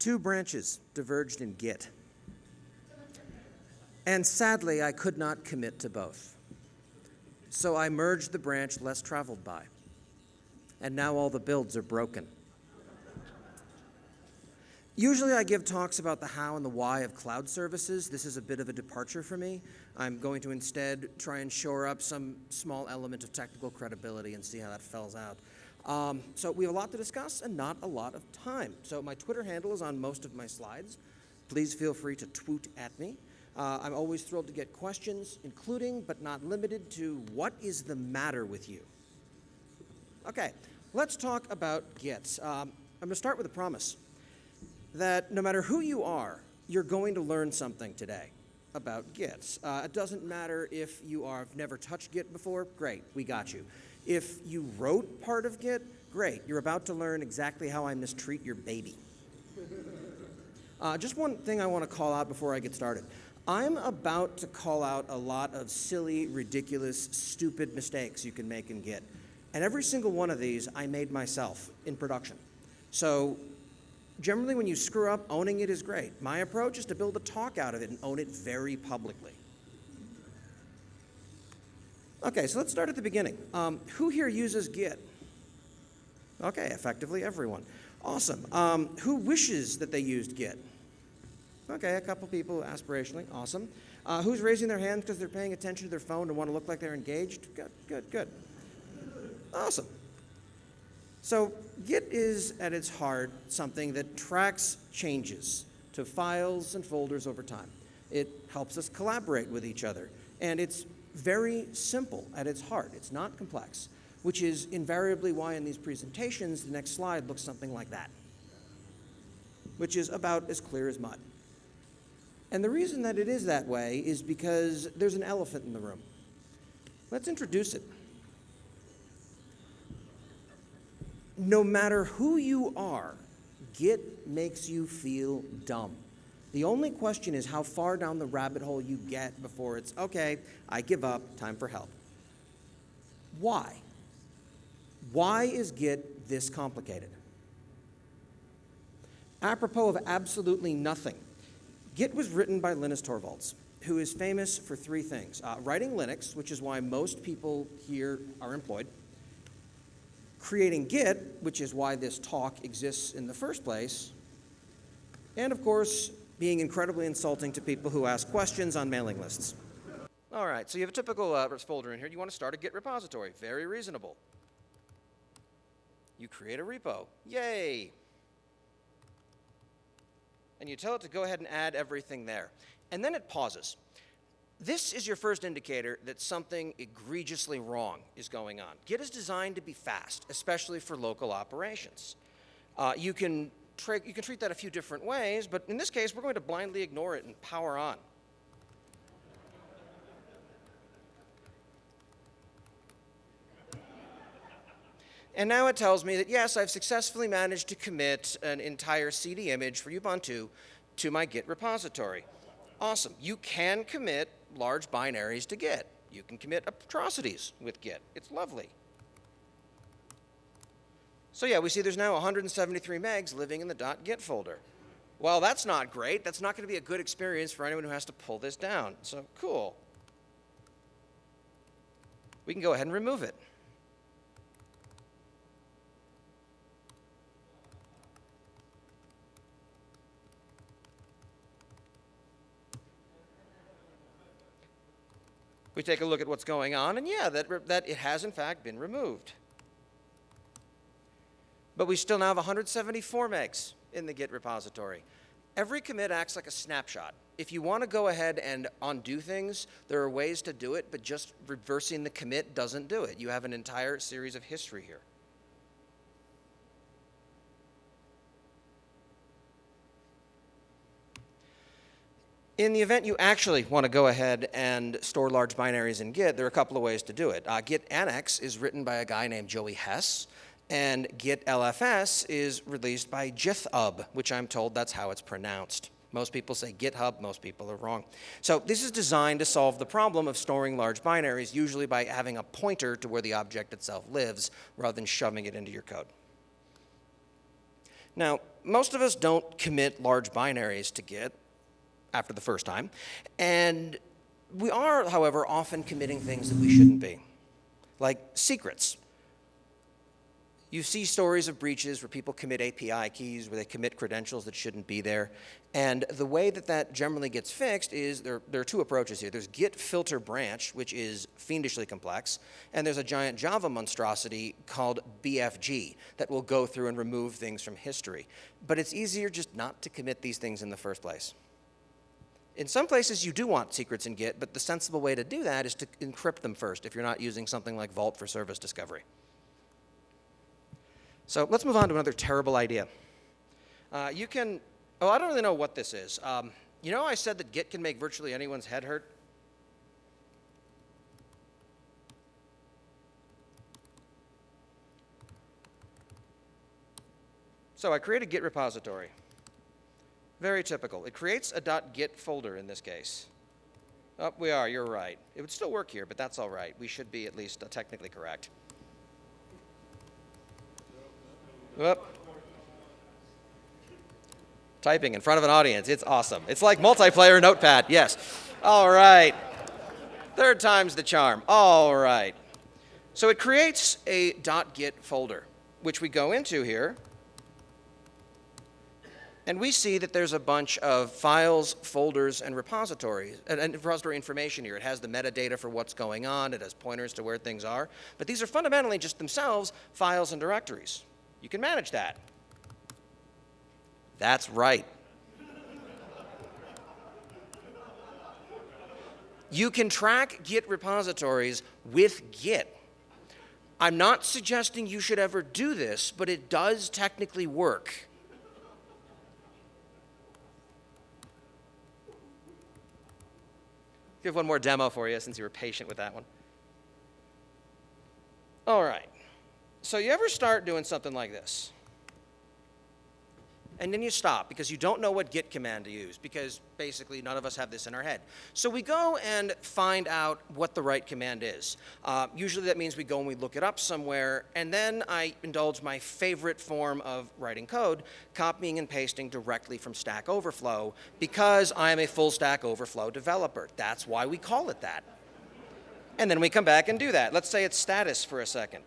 Two branches diverged in Git. And sadly, I could not commit to both. So I merged the branch less traveled by. And now all the builds are broken. Usually I give talks about the how and the why of cloud services. This is a bit of a departure for me. I'm going to instead try and shore up some small element of technical credibility and see how that fills out. So we have a lot to discuss and not a lot of time. So my Twitter handle is on most of my slides. Please feel free to tweet at me. I'm always thrilled to get questions, including but not limited to, what is the matter with you? Okay, let's talk about Git. I'm going to start with a promise that no matter who you are, you're going to learn something today about Git. It doesn't matter if you have never touched Git before, great, we got you. If you wrote part of Git, great, you're about to learn exactly how I mistreat your baby. Just one thing I want to call out before I get started. I'm about to call out a lot of silly, ridiculous, stupid mistakes you can make in Git. And every single one of these I made myself in production. So generally when you screw up, owning it is great. My approach is to build a talk out of it and own it very publicly. Okay, so let's start at the beginning. Who here uses Git? Okay, effectively everyone. Awesome. Who wishes that they used Git? Okay, a couple people aspirationally. Awesome. Who's raising their hand because they're paying attention to their phone and want to look like they're engaged? Good, good, good. Awesome. So Git is, at its heart, something that tracks changes to files and folders over time. It helps us collaborate with each other. And it's very simple at its heart. It's not complex, which is invariably why in these presentations, the next slide looks something like that, which is about as clear as mud. And the reason that it is that way is because there's an elephant in the room. Let's introduce it. No matter who you are, Git makes you feel dumb. The only question is how far down the rabbit hole you get before it's, okay, I give up, time for help. Why? Why is Git this complicated? Apropos of absolutely nothing, Git was written by Linus Torvalds, who is famous for three things. Writing Linux, which is why most people here are employed. Creating Git, which is why this talk exists in the first place. And of course, being incredibly insulting to people who ask questions on mailing lists. All right, so you have a typical folder in here. You want to start a Git repository. Very reasonable. You create a repo. Yay! And you tell it to go ahead and add everything there. And then it pauses. This is your first indicator that something egregiously wrong is going on. Git is designed to be fast, especially for local operations. You can treat that a few different ways, but in this case, we're going to blindly ignore it and power on. And now it tells me that, yes, I've successfully managed to commit an entire CD image for Ubuntu to my Git repository. Awesome. You can commit large binaries to Git. You can commit atrocities with Git. It's lovely. So yeah, we see there's now 173 megs living in the .git folder. Well, that's not great. That's not going to be a good experience for anyone who has to pull this down. So cool. We can go ahead and remove it. We take a look at what's going on, and yeah, that it has in fact been removed. But we still now have 174 megs in the Git repository. Every commit acts like a snapshot. If you want to go ahead and undo things, there are ways to do it, but just reversing the commit doesn't do it. You have an entire series of history here. In the event you actually want to go ahead and store large binaries in Git, there are a couple of ways to do it. Git Annex is written by a guy named Joey Hess, and Git LFS is released by GitHub, which I'm told that's how it's pronounced. Most people say GitHub, most people are wrong. So this is designed to solve the problem of storing large binaries, usually by having a pointer to where the object itself lives, rather than shoving it into your code. Now, most of us don't commit large binaries to Git after the first time, and we are, however, often committing things that we shouldn't be, like secrets. You see stories of breaches where people commit API keys, where they commit credentials that shouldn't be there. And the way that that generally gets fixed is there are two approaches here. There's git filter branch, which is fiendishly complex, and there's a giant Java monstrosity called BFG that will go through and remove things from history. But it's easier just not to commit these things in the first place. In some places, you do want secrets in Git, but the sensible way to do that is to encrypt them first if you're not using something like Vault for service discovery. So let's move on to another terrible idea. I don't really know what this is. You know I said that Git can make virtually anyone's head hurt? So I create a Git repository. Very typical. It creates a .git folder in this case. Oh, you're right. It would still work here, but that's all right. We should be at least technically correct. Whoop. Typing in front of an audience, it's awesome. It's like multiplayer notepad, yes. All right. Third time's the charm. All right. So it creates a .git folder, which we go into here. And we see that there's a bunch of files, folders, and repositories, and repository information here. It has the metadata for what's going on. It has pointers to where things are. But these are fundamentally just themselves files and directories. You can manage that. That's right. You can track Git repositories with Git. I'm not suggesting you should ever do this, but it does technically work. Give one more demo for you since you were patient with that one. All right. So you ever start doing something like this? And then you stop because you don't know what git command to use because basically none of us have this in our head. So we go and find out what the right command is. Usually that means we go and we look it up somewhere, and then I indulge my favorite form of writing code, copying and pasting directly from Stack Overflow because I am a full Stack Overflow developer. That's why we call it that. And then we come back and do that. Let's say it's status for a second.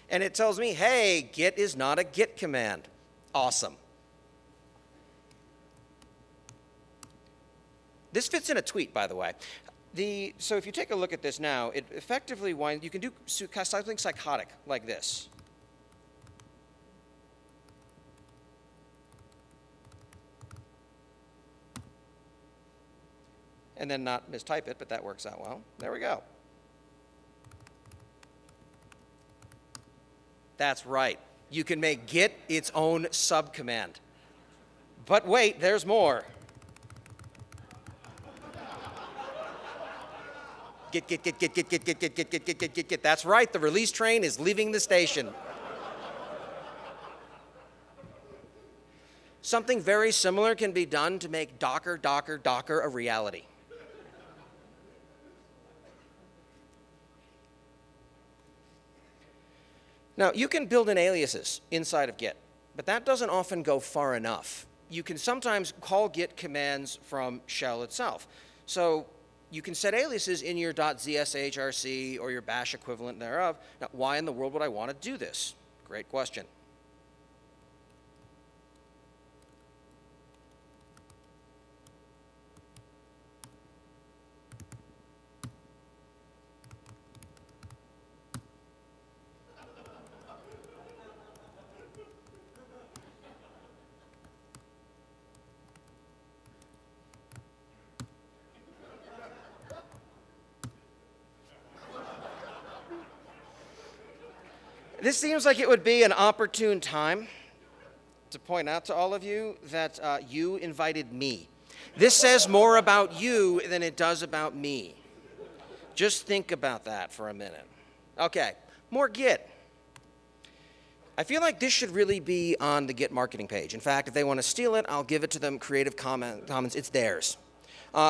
And it tells me, hey, git is not a git command. Awesome. This fits in a tweet, by the way. So if you take a look at this now, it effectively you can do something psychotic like this. And then not mistype it, but that works out well. There we go. That's right. You can make git its own subcommand. But wait, there's more. Git, git, git, git, git, git, git, git, git, git, git, git, git, git. That's right, the release train is leaving the station. Something very similar can be done to make Docker, Docker, Docker a reality. Now, you can build in aliases inside of Git, but that doesn't often go far enough. You can sometimes call Git commands from shell itself. So you can set aliases in your .zshrc or your bash equivalent thereof. Now, why in the world would I want to do this? Great question. This seems like it would be an opportune time to point out to all of you that you invited me. This says more about you than it does about me. Just think about that for a minute. Okay, more Git. I feel like this should really be on the Git marketing page. In fact, if they want to steal it, I'll give it to them Creative Commons. It's theirs.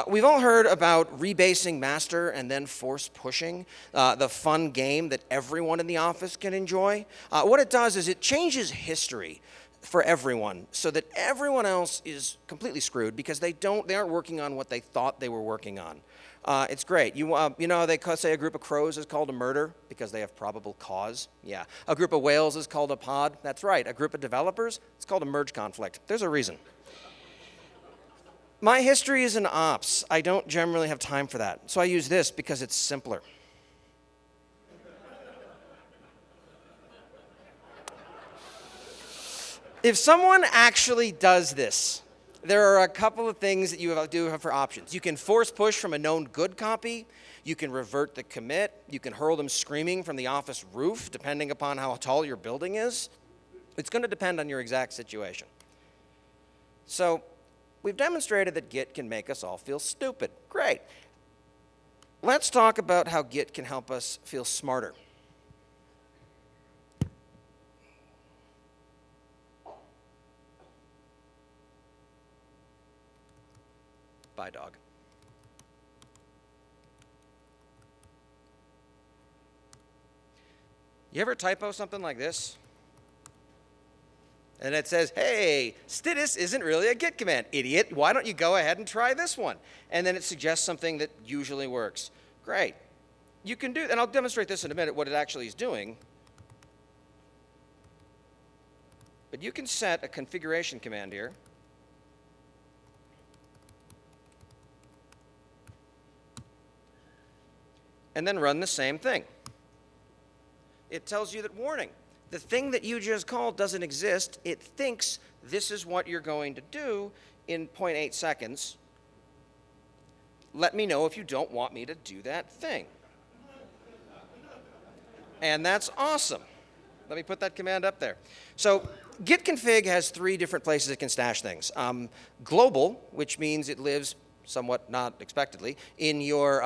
We've all heard about rebasing master and then force pushing, the fun game that everyone in the office can enjoy. What it does is it changes history for everyone so that everyone else is completely screwed because they aren't working on what they thought they were working on. It's great. You know, they say a group of crows is called a murder because they have probable cause. Yeah. A group of whales is called a pod. That's right. A group of developers, it's called a merge conflict. There's a reason. My history is in ops. I don't generally have time for that. So I use this because it's simpler. If someone actually does this, there are a couple of things that you do have for options. You can force push from a known good copy. You can revert the commit. You can hurl them screaming from the office roof, depending upon how tall your building is. It's going to depend on your exact situation. So we've demonstrated that Git can make us all feel stupid. Great. Let's talk about how Git can help us feel smarter. Bye, dog. You ever typo something like this? And it says, hey, stidus isn't really a Git command, idiot. Why don't you go ahead and try this one? And then it suggests something that usually works. Great. You can do, and I'll demonstrate this in a minute, what it actually is doing. But you can set a configuration command here. And then run the same thing. It tells you that, warning, the thing that you just called doesn't exist. It thinks this is what you're going to do in 0.8 seconds. Let me know if you don't want me to do that thing. And that's awesome. Let me put that command up there. So git config has 3 different places it can stash things. Global, which means it lives somewhat not expectedly in your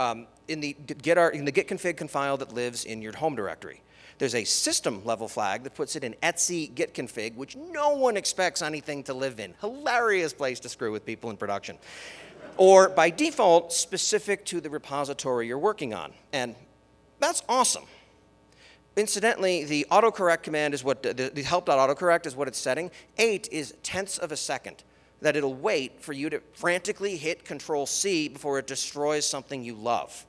in the git config file that lives in your home directory. There's a system level flag that puts it in etc git config, which no one expects anything to live in. Hilarious place to screw with people in production. Or by default, specific to the repository you're working on. And that's awesome. Incidentally, the autocorrect command is what, the help.autocorrect is what it's setting. 8 is tenths of a second that it'll wait for you to frantically hit Control-C before it destroys something you love.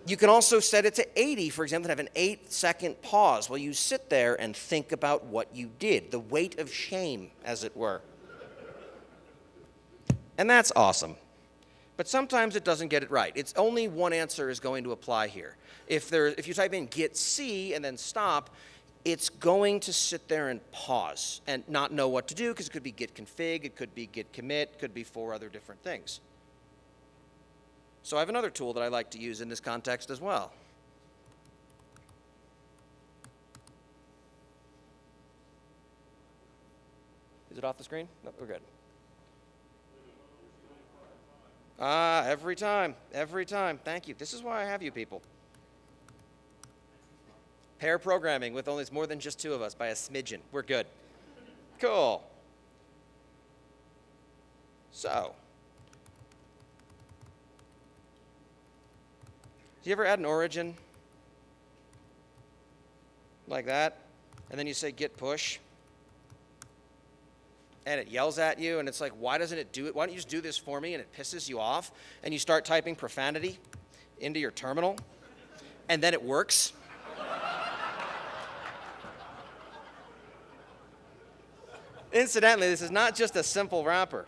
You can also set it to 80, for example, and have an 8-second pause while you sit there and think about what you did, the weight of shame, as it were. And that's awesome. But sometimes it doesn't get it right. It's only one answer is going to apply here. If you type in git C and then stop, it's going to sit there and pause and not know what to do because it could be git config, it could be git commit, it could be 4 other different things. So I have another tool that I like to use in this context as well. Is it off the screen? No, we're good. Every time, every time. Thank you. This is why I have you people. Pair programming with only more than just 2 of us by a smidgen. We're good. Cool. So, do you ever add an origin like that, and then you say git push, and it yells at you, and it's like, why doesn't it do it? Why don't you just do this for me? And it pisses you off, and you start typing profanity into your terminal, and then it works. Incidentally, this is not just a simple wrapper.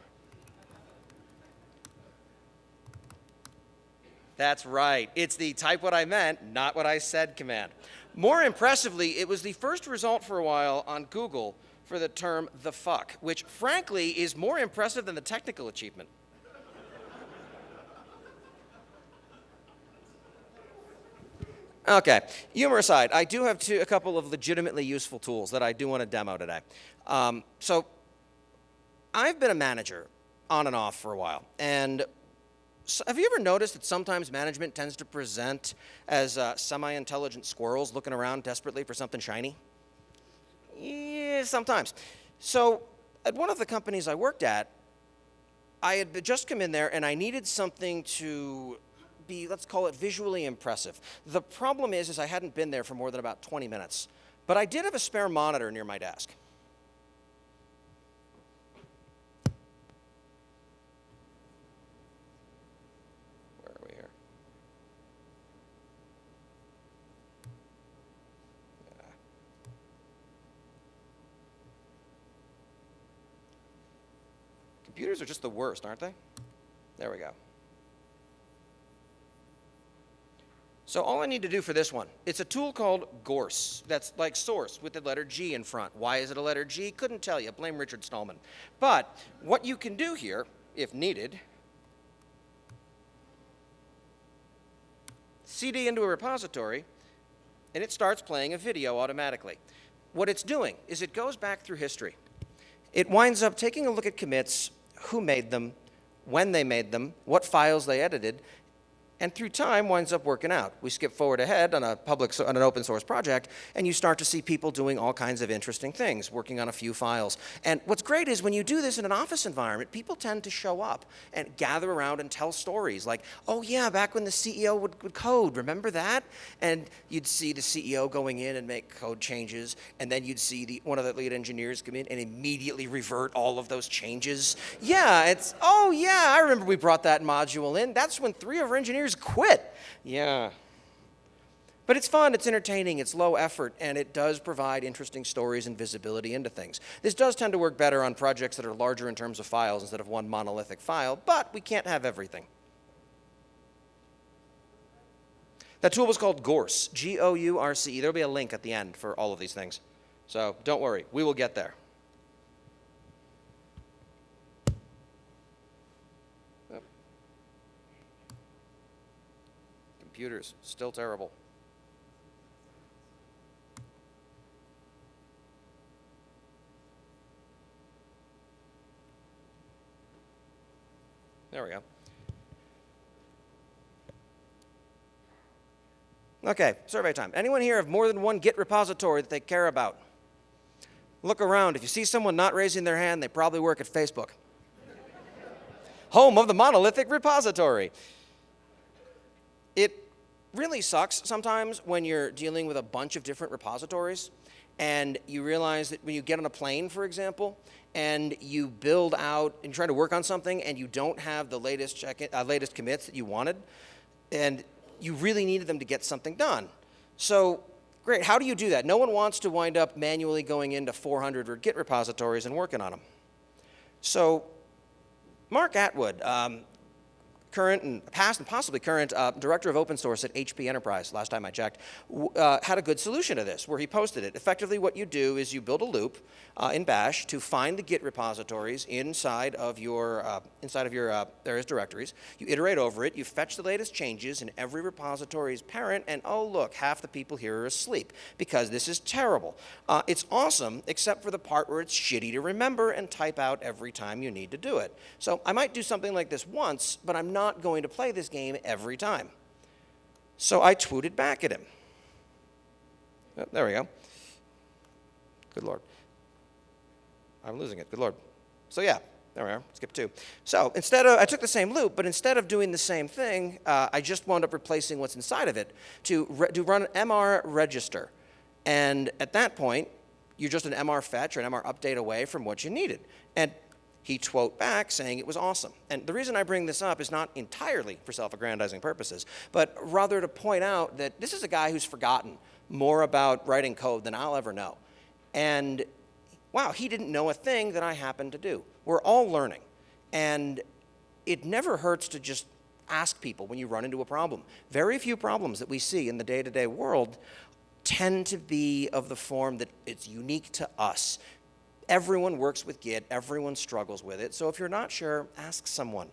That's right. It's the type what I meant, not what I said command. More impressively, it was the first result for a while on Google for the term the fuck, which frankly is more impressive than the technical achievement. Okay, humor aside, I do have a couple of legitimately useful tools that I do want to demo today. So I've been a manager on and off for a while, and have you ever noticed that sometimes management tends to present as semi-intelligent squirrels looking around desperately for something shiny? Yeah, sometimes. So at one of the companies I worked at, I had just come in there and I needed something to be, let's call it visually impressive. The problem is I hadn't been there for more than about 20 minutes. But I did have a spare monitor near my desk. Where are we here? Yeah. Computers are just the worst, aren't they? There we go. So all I need to do for this one, it's a tool called Gorse. That's like source with the letter G in front. Why is it a letter G? Couldn't tell you. Blame Richard Stallman. But what you can do here, if needed, CD into a repository, and it starts playing a video automatically. What it's doing is it goes back through history. It winds up taking a look at commits, who made them, when they made them, what files they edited, and through time winds up working out. We skip forward ahead on an open source project, and you start to see people doing all kinds of interesting things, working on a few files. And what's great is when you do this in an office environment, people tend to show up and gather around and tell stories like, oh yeah, back when the CEO would code, remember that? And you'd see the CEO going in and make code changes, and then you'd see one of the lead engineers come in and immediately revert all of those changes. Yeah, oh yeah, I remember we brought that module in. That's when 3 of our engineers quit. Yeah. But it's fun, it's entertaining, it's low effort, and it does provide interesting stories and visibility into things. This does tend to work better on projects that are larger in terms of files instead of one monolithic file, but we can't have everything. That tool was called Gorse, G-O-U-R-C-E. There'll be a link at the end for all of these things. So don't worry, we will get there. Computers, still terrible. There we go. Okay, survey time. Anyone here have more than one Git repository that they care about? Look around. If you see someone not raising their hand, they probably work at Facebook. Home of the monolithic repository. It really sucks sometimes when you're dealing with a bunch of different repositories and you realize that when you get on a plane, for example, and you build out and try to work on something and you don't have the latest commits that you wanted, and you really needed them to get something done. So great, how do you do that? No one wants to wind up manually going into 400 Git repositories and working on them. So Mark Atwood, current and past and possibly current director of open source at HP Enterprise, last time I checked, had a good solution to this where he posted it. Effectively what you do is you build a loop in Bash to find the Git repositories inside of your various directories. You iterate over it, you fetch the latest changes in every repository's parent, and oh look, half the people here are asleep because this is terrible. It's awesome except for the part where it's shitty to remember and type out every time you need to do it. So I might do something like this once, but I'm not going to play this game every time. So I tweeted back at him. Oh, there we go. Good Lord. I'm losing it. Good Lord. So yeah, there we are. Skip 2. So I took the same loop, but instead of doing the same thing, I just wound up replacing what's inside of it to run an MR register. And at that point, you're just an MR fetch or an MR update away from what you needed. And he tweeted back saying it was awesome. And the reason I bring this up is not entirely for self-aggrandizing purposes, but rather to point out that this is a guy who's forgotten more about writing code than I'll ever know. And wow, he didn't know a thing that I happened to do. We're all learning. And it never hurts to just ask people when you run into a problem. Very few problems that we see in the day-to-day world tend to be of the form that it's unique to us. Everyone works with Git, everyone struggles with it, so if you're not sure, ask someone.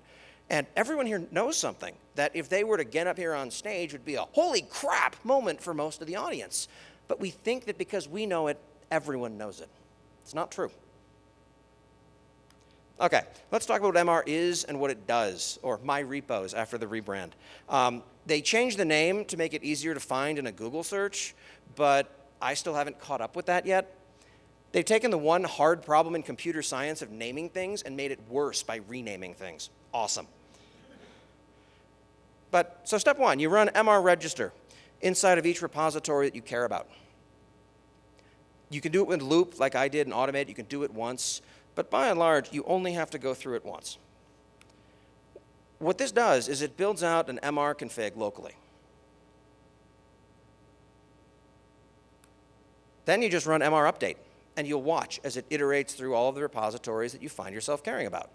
And everyone here knows something that if they were to get up here on stage would be a holy crap moment for most of the audience. But we think that because we know it, everyone knows it. It's not true. Okay, let's talk about what MR is and what it does, or my repos after the rebrand. They changed the name to make it easier to find in a Google search, but I still haven't caught up with that yet. They've taken the one hard problem in computer science of naming things and made it worse by renaming things. Awesome. So step one, you run mr register inside of each repository that you care about. You can do it with loop like I did and automate. You can do it once. But by and large, you only have to go through it once. What this does is it builds out an mr config locally. Then you just run mr update, and you'll watch as it iterates through all of the repositories that you find yourself caring about.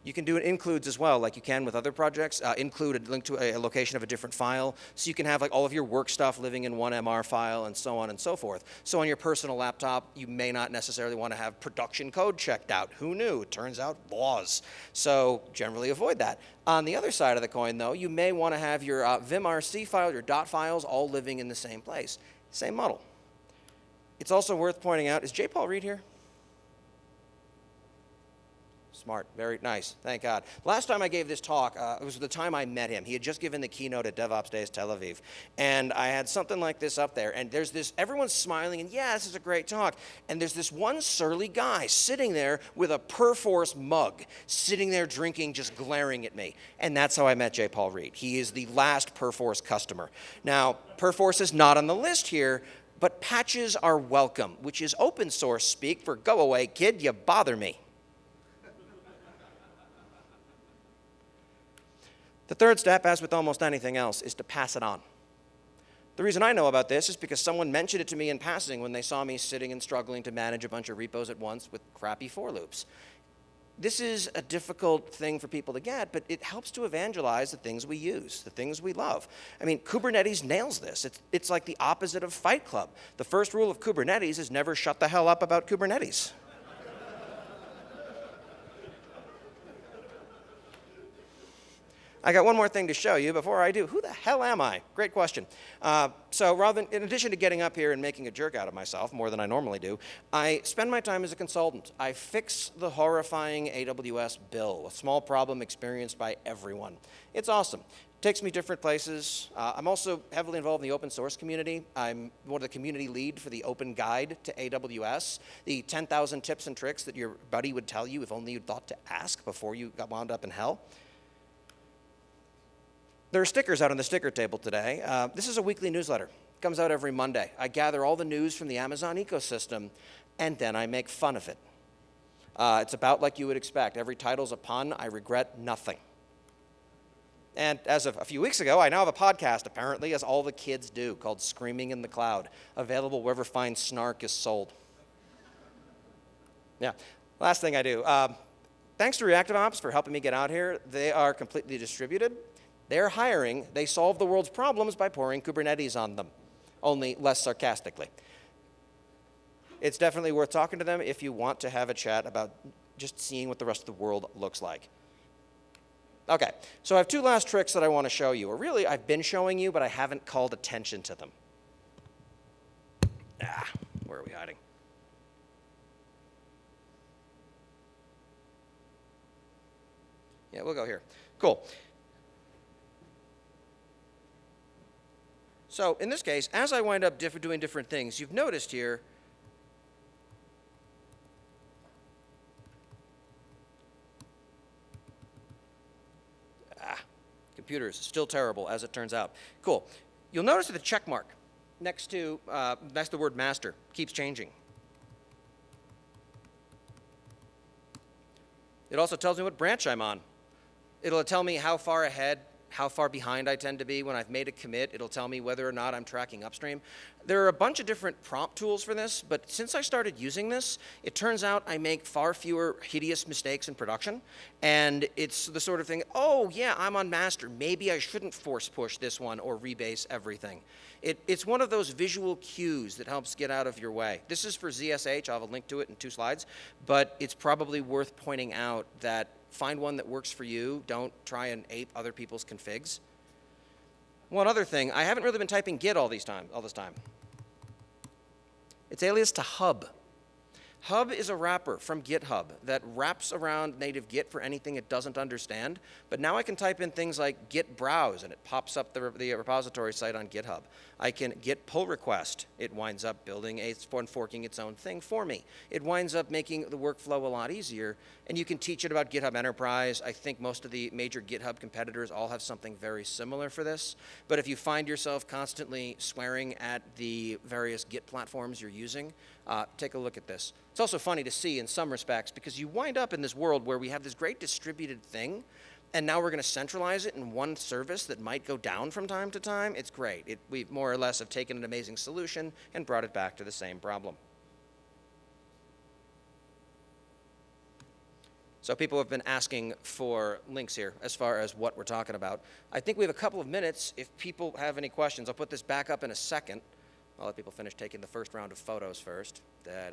You can do it includes as well, like you can with other projects. Include a link to a location of a different file, so you can have like all of your work stuff living in one mr file and so on and so forth. So on your personal laptop, you may not necessarily want to have production code checked out. Who knew? It turns out laws. So generally avoid that. On the other side of the coin, though, you may want to have your vimrc file, your dot files, all living in the same place. Same model. It's also worth pointing out, is J. Paul Reed here? Smart, very nice, thank God. Last time I gave this talk, it was the time I met him. He had just given the keynote at DevOpsDays Tel Aviv. And I had something like this up there, and there's this, everyone's smiling, and yeah, this is a great talk. And there's this one surly guy sitting there with a Perforce mug, sitting there drinking, just glaring at me. And that's how I met J. Paul Reed. He is the last Perforce customer. Now, Perforce is not on the list here, but patches are welcome, which is open source speak for go away, kid, you bother me. The third step, as with almost anything else, is to pass it on. The reason I know about this is because someone mentioned it to me in passing when they saw me sitting and struggling to manage a bunch of repos at once with crappy for loops. This is a difficult thing for people to get, but it helps to evangelize the things we use, the things we love. I mean, Kubernetes nails this. It's like the opposite of Fight Club. The first rule of Kubernetes is never shut the hell up about Kubernetes. I got one more thing to show you before I do. Who the hell am I? Great question. So rather than, in addition to getting up here and making a jerk out of myself, more than I normally do, I spend my time as a consultant. I fix the horrifying AWS bill, a small problem experienced by everyone. It's awesome. It takes me different places. I'm also heavily involved in the open source community. I'm one of the community lead for the open guide to AWS, the 10,000 tips and tricks that your buddy would tell you if only you'd thought to ask before you got wound up in hell. There are stickers out on the sticker table today. This is a weekly newsletter. It comes out every Monday. I gather all the news from the Amazon ecosystem, and then I make fun of it. It's about like you would expect. Every title's a pun. I regret nothing. And as of a few weeks ago, I now have a podcast, apparently, as all the kids do, called Screaming in the Cloud, available wherever fine snark is sold. Yeah, last thing I do. Thanks to ReactiveOps for helping me get out here. They are completely distributed. They're hiring. They solve the world's problems by pouring Kubernetes on them, only less sarcastically. It's definitely worth talking to them if you want to have a chat about just seeing what the rest of the world looks like. Okay, so I have two last tricks that I want to show you. Or really, I've been showing you, but I haven't called attention to them. Where are we hiding? Yeah, we'll go here. Cool. So in this case, as I wind up doing different things, you've noticed here computers, still terrible, as it turns out. Cool. You'll notice that the check mark next to that's the word master keeps changing. It also tells me what branch I'm on. It'll tell me how far ahead, how far behind I tend to be. When I've made a commit, it'll tell me whether or not I'm tracking upstream. There are a bunch of different prompt tools for this, but since I started using this, it turns out I make far fewer hideous mistakes in production, and it's the sort of thing, oh yeah, I'm on master, maybe I shouldn't force push this one or rebase everything. It's one of those visual cues that helps get out of your way. This is for ZSH, I'll have a link to it in 2 slides, but it's probably worth pointing out that find one that works for you. Don't try and ape other people's configs. One other thing, I haven't really been typing Git all this time. It's alias to hub. Hub is a wrapper from GitHub that wraps around native Git for anything it doesn't understand. But now I can type in things like git browse, and it pops up the repository site on GitHub. I can git pull request. It winds up building and forking its own thing for me. It winds up making the workflow a lot easier. And you can teach it about GitHub Enterprise. I think most of the major GitHub competitors all have something very similar for this. But if you find yourself constantly swearing at the various Git platforms you're using, take a look at this. It's also funny to see in some respects because you wind up in this world where we have this great distributed thing, and now we're going to centralize it in one service that might go down from time to time. It's great. We more or less have taken an amazing solution and brought it back to the same problem. So people have been asking for links here as far as what we're talking about. I think we have a couple of minutes. If people have any questions, I'll put this back up in a second. I'll let people finish taking the first round of photos first. There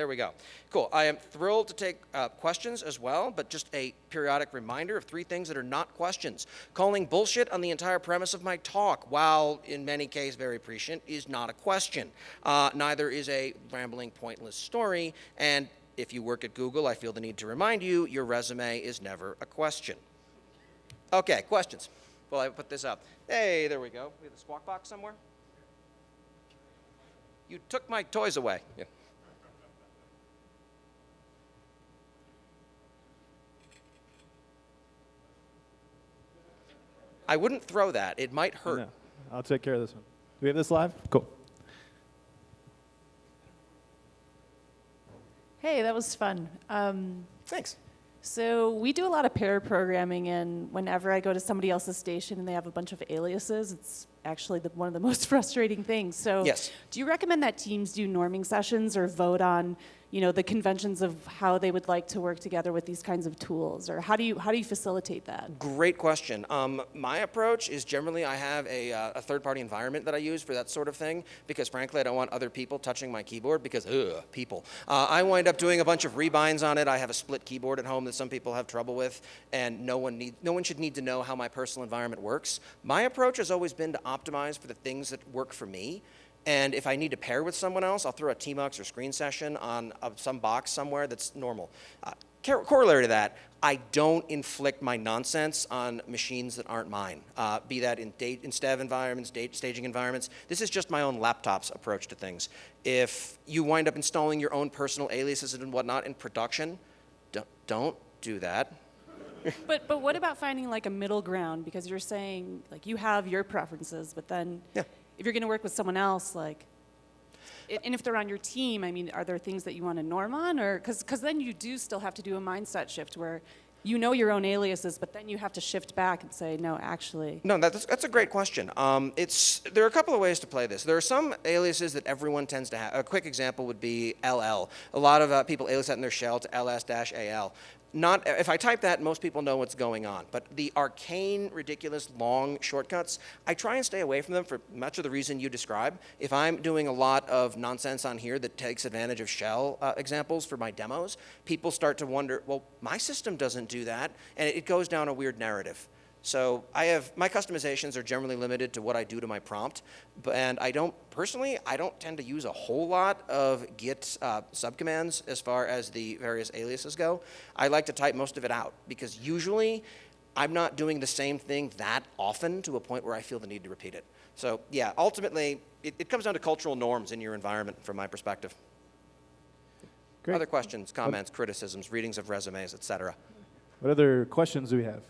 we go. Cool. I am thrilled to take questions as well, but just a periodic reminder of 3 things that are not questions. Calling bullshit on the entire premise of my talk, while in many cases very prescient, is not a question. Neither is a rambling, pointless story. And if you work at Google, I feel the need to remind you, your resume is never a question. Okay, questions. Well, I put this up. Hey, there we go. We have the squawk box somewhere. You took my toys away. Yeah. I wouldn't throw that. It might hurt. No, I'll take care of this one. Do we have this live? Cool. Hey, that was fun. Thanks. So we do a lot of pair programming, and whenever I go to somebody else's station and they have a bunch of aliases, it's actually one of the most frustrating things. So yes. Do you recommend that teams do norming sessions or vote on, the conventions of how they would like to work together with these kinds of tools? Or how do you facilitate that? Great question. My approach is generally I have a third-party environment that I use for that sort of thing because, frankly, I don't want other people touching my keyboard because, people. I wind up doing a bunch of rebinds on it. I have a split keyboard at home that some people have trouble with, and no one should need to know how my personal environment works. My approach has always been to optimize for the things that work for me. And if I need to pair with someone else, I'll throw a tmux or screen session on some box somewhere that's normal. Corollary to that, I don't inflict my nonsense on machines that aren't mine, be that in dev environments, staging environments. This is just my own laptop's approach to things. If you wind up installing your own personal aliases and whatnot in production, don't do that. But what about finding like a middle ground? Because you're saying like you have your preferences, but then if you're going to work with someone else, like, and if they're on your team, I mean, are there things that you want to norm on? Or because then you do still have to do a mindset shift where you know your own aliases, but then you have to shift back and say, no, actually. No, that's a great question. There are a couple of ways to play this. There are some aliases that everyone tends to have. A quick example would be LL. A lot of people alias that in their shell to ls-al. If I type that, most people know what's going on. But the arcane, ridiculous, long shortcuts, I try and stay away from them for much of the reason you describe. If I'm doing a lot of nonsense on here that takes advantage of shell examples for my demos, people start to wonder, well, my system doesn't do that, and it goes down a weird narrative. So my customizations are generally limited to what I do to my prompt, and I don't tend to use a whole lot of Git subcommands as far as the various aliases go. I like to type most of it out because usually I'm not doing the same thing that often to a point where I feel the need to repeat it. So yeah, ultimately it comes down to cultural norms in your environment from my perspective. Great. Other questions, comments, criticisms, readings of resumes, etc. What other questions do we have?